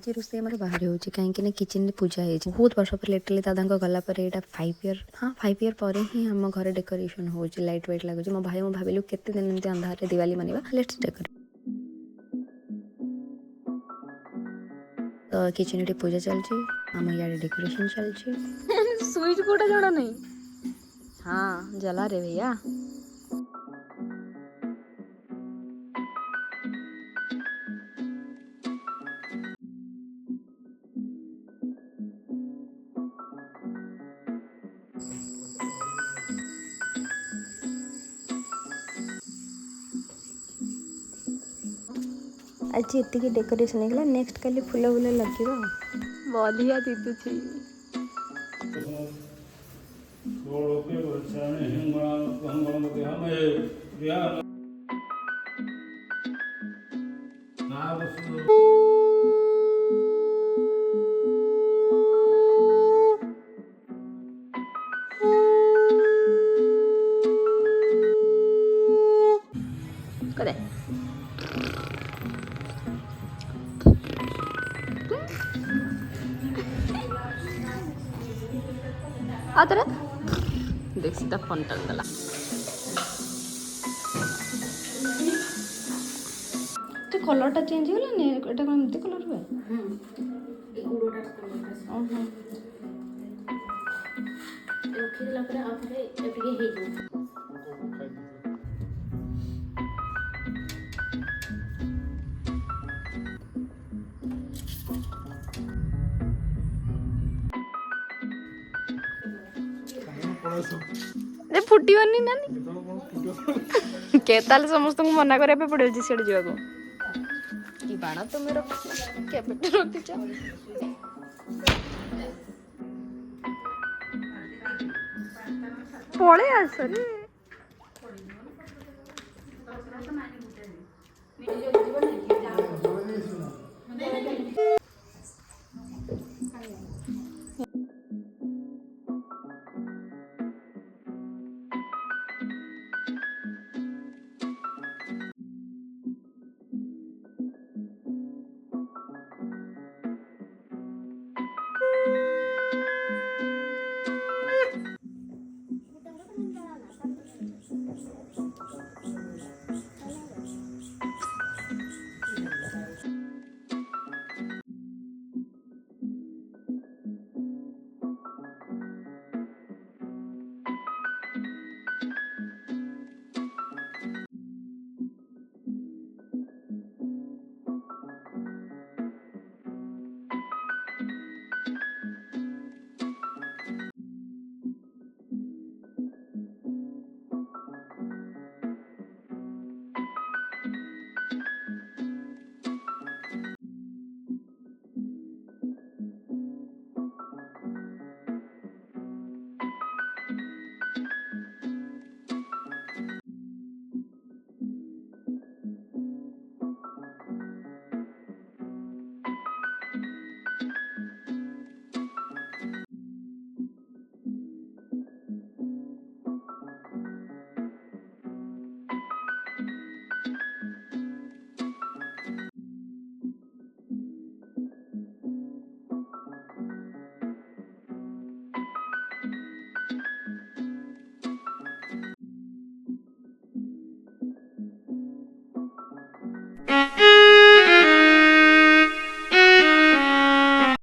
आज रोसे आम बाहर हो कहीं किचन में पूजा है बहुत वर्ष पर लिटरली दादा गला पर यहाँ 5 ईयर हाँ 5 ईयर पर ही आम घर डेकोरेशन हो लाइट वाइट लगुच मो भाई मो भाविलु केते दिन एमती अंधार दिवाली मनवा लेट्स डेकोरेट तो किचन पूजा चलती आम इे डेकोरेशन चलती स्विच कोटा जड़ा नहीं हाँ जला रे भैया आज ये डेकोरेशन होगा नेक्स्ट काली फूल फूल लगे बढ़िया दिखुची करे आतरे देख सीधा फोन टन गला तो कलर टा चेंज होला ने एटा कोन एमती कलर हुए ए उड़ोटा कलर ओहो ए खिला पर आपरे एप्लीके हे जो रे फुटिवनी नानी केताल समस्त को मना करे पे पड़े जी सेड जीवा को की बाणा तो मेरो के पेट रखिछ पळे आसरे